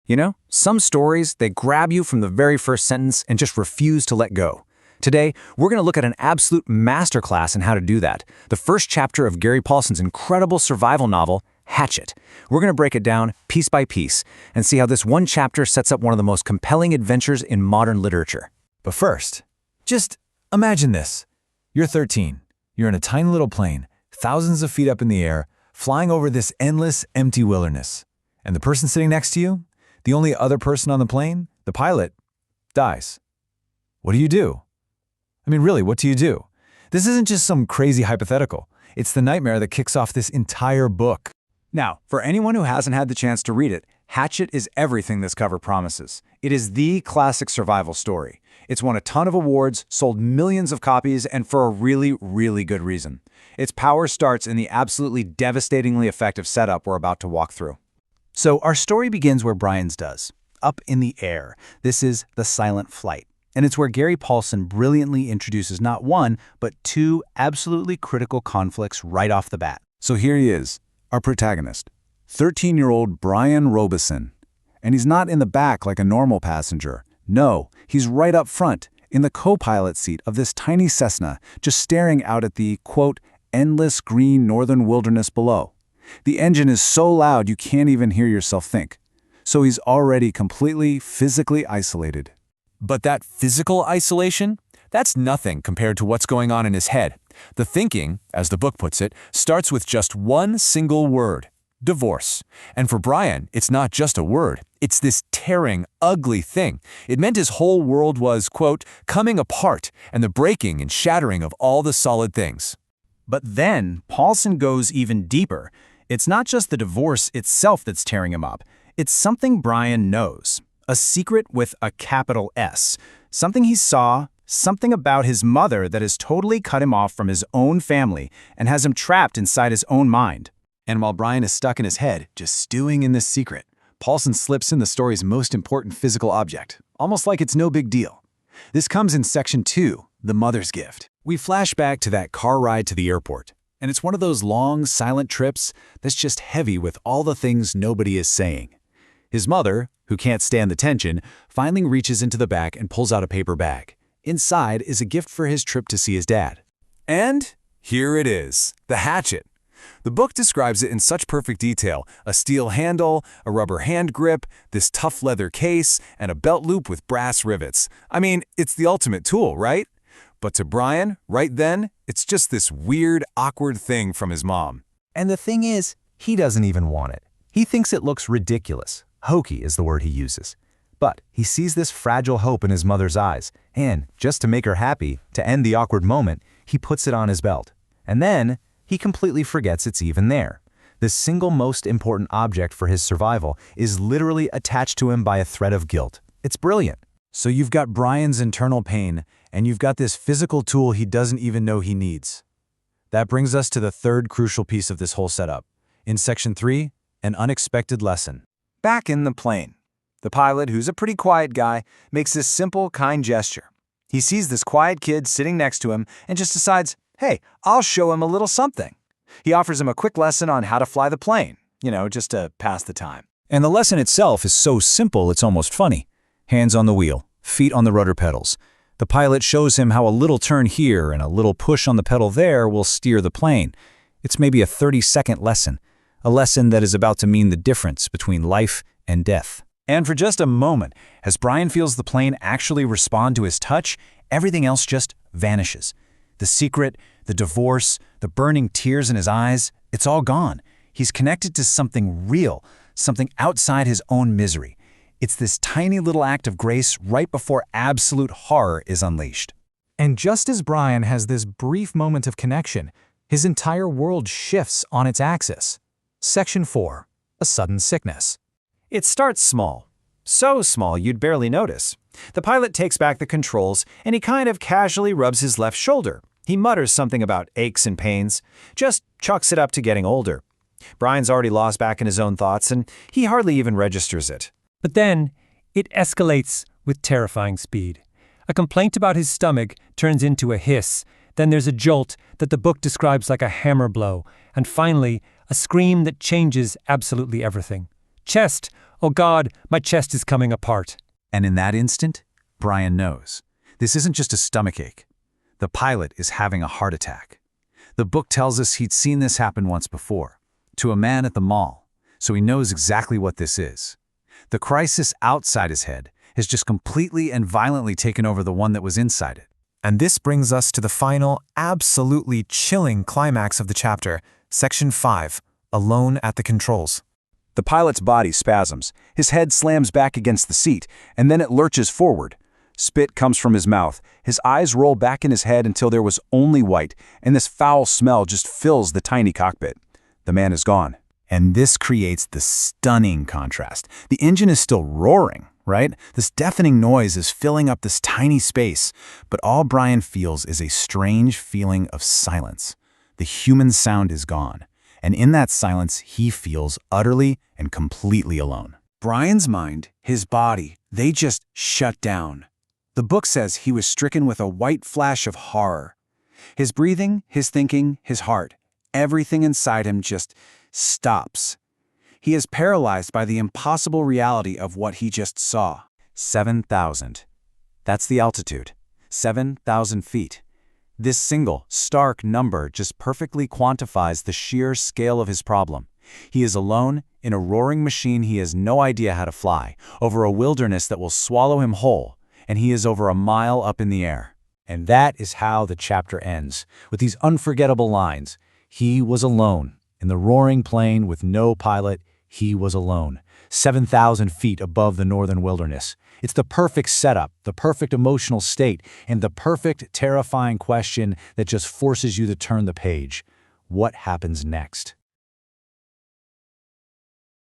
You know, some stories, they grab you from the very first sentence and just refuse to let go. Today, we're going to look at an absolute masterclass in how to do that. The first chapter of Gary Paulsen's incredible survival novel, Hatchet. We're going to break it down piece by piece and see how this one chapter sets up one of the most compelling adventures in modern literature. But first, just imagine this. You're 13. You're in a tiny little plane, thousands of feet up in the air, flying over this endless, empty wilderness. And the person sitting next to you, the only other person on the plane, the pilot, dies. What do? I mean, really, what do you do? This isn't just some crazy hypothetical. It's the nightmare that kicks off this entire book. Now, for anyone who hasn't had the chance to read it, Hatchet is everything this cover promises. It is the classic survival story. It's won a ton of awards, sold millions of copies, and for a really, really good reason. Its power starts in the absolutely devastatingly effective setup we're about to walk through. So our story begins where Brian's does, up in the air. This is the silent flight. And it's where Gary Paulsen brilliantly introduces not one, but two absolutely critical conflicts right off the bat. So here he is, our protagonist, 13-year-old Brian Robeson. And he's not in the back like a normal passenger. No, he's right up front, in the co-pilot seat of this tiny Cessna, just staring out at the, quote, endless green northern wilderness below. The engine is so loud you can't even hear yourself think. So he's already completely physically isolated. But that physical isolation? That's nothing compared to what's going on in his head. The thinking, as the book puts it, starts with just one single word: divorce. And for Brian, it's not just a word. It's this tearing, ugly thing. It meant his whole world was, quote, coming apart, and the breaking and shattering of all the solid things. But then, Paulsen goes even deeper. It's not just the divorce itself that's tearing him up. It's something Brian knows. A secret with a capital S. Something he saw, something about his mother that has totally cut him off from his own family and has him trapped inside his own mind. And while Brian is stuck in his head, just stewing in this secret, Paulsen slips in the story's most important physical object, almost like it's no big deal. This comes in Section 2, The Mother's Gift. We flash back to that car ride to the airport, and it's one of those long, silent trips that's just heavy with all the things nobody is saying. His mother, who can't stand the tension, finally reaches into the back and pulls out a paper bag. Inside is a gift for his trip to see his dad. And here it is, the hatchet. The book describes it in such perfect detail: a steel handle, a rubber hand grip, this tough leather case, and a belt loop with brass rivets. I mean, it's the ultimate tool, right? But to Brian, right then, it's just this weird, awkward thing from his mom. And the thing is, he doesn't even want it. He thinks it looks ridiculous. Hokey is the word he uses. But he sees this fragile hope in his mother's eyes, and just to make her happy, to end the awkward moment, he puts it on his belt. And then, he completely forgets it's even there. The single most important object for his survival is literally attached to him by a thread of guilt. It's brilliant. So you've got Brian's internal pain, and you've got this physical tool he doesn't even know he needs. That brings us to the third crucial piece of this whole setup. In Section 3, an unexpected lesson. Back in the plane, the pilot, who's a pretty quiet guy, makes this simple, kind gesture. He sees this quiet kid sitting next to him and just decides, hey, I'll show him a little something. He offers him a quick lesson on how to fly the plane, just to pass the time. And the lesson itself is so simple it's almost funny. Hands on the wheel, feet on the rudder pedals. The pilot shows him how a little turn here and a little push on the pedal there will steer the plane. It's maybe a 30-second lesson. A lesson that is about to mean the difference between life and death. And for just a moment, as Brian feels the plane actually respond to his touch, everything else just vanishes. The secret, the divorce, the burning tears in his eyes, it's all gone. He's connected to something real, something outside his own misery. It's this tiny little act of grace right before absolute horror is unleashed. And just as Brian has this brief moment of connection, his entire world shifts on its axis. Section 4. A sudden sickness. It starts small. So small you'd barely notice. The pilot takes back the controls and he kind of casually rubs his left shoulder. He mutters something about aches and pains, just chalks it up to getting older. Brian's already lost back in his own thoughts and he hardly even registers it. But then, it escalates with terrifying speed. A complaint about his stomach turns into a hiss. Then there's a jolt that the book describes like a hammer blow. And finally, a scream that changes absolutely everything. Chest "Oh God, my chest is coming apart." And in that instant, Brian knows. This isn't just a stomachache. The pilot is having a heart attack. The book tells us he'd seen this happen once before, to a man at the mall, so he knows exactly what this is. The crisis outside his head has just completely and violently taken over the one that was inside it. And this brings us to the final, absolutely chilling climax of the chapter, Section 5, Alone at the Controls. The pilot's body spasms, his head slams back against the seat, and then it lurches forward. Spit comes from his mouth, his eyes roll back in his head until there was only white, and this foul smell just fills the tiny cockpit. The man is gone. And this creates the stunning contrast. The engine is still roaring, right? This deafening noise is filling up this tiny space, but all Brian feels is a strange feeling of silence. The human sound is gone, and in that silence, he feels utterly and completely alone. Brian's mind, his body, they just shut down. The book says he was stricken with a white flash of horror. His breathing, his thinking, his heart, everything inside him just stops. He is paralyzed by the impossible reality of what he just saw. 7,000. That's the altitude. 7,000 feet. This single, stark number just perfectly quantifies the sheer scale of his problem. He is alone in a roaring machine he has no idea how to fly, over a wilderness that will swallow him whole, and he is over a mile up in the air. And that is how the chapter ends, with these unforgettable lines. He was alone. In the roaring plain with no pilot, he was alone. 7,000 feet above the northern wilderness. It's the perfect setup, the perfect emotional state, and the perfect terrifying question that just forces you to turn the page. What happens next?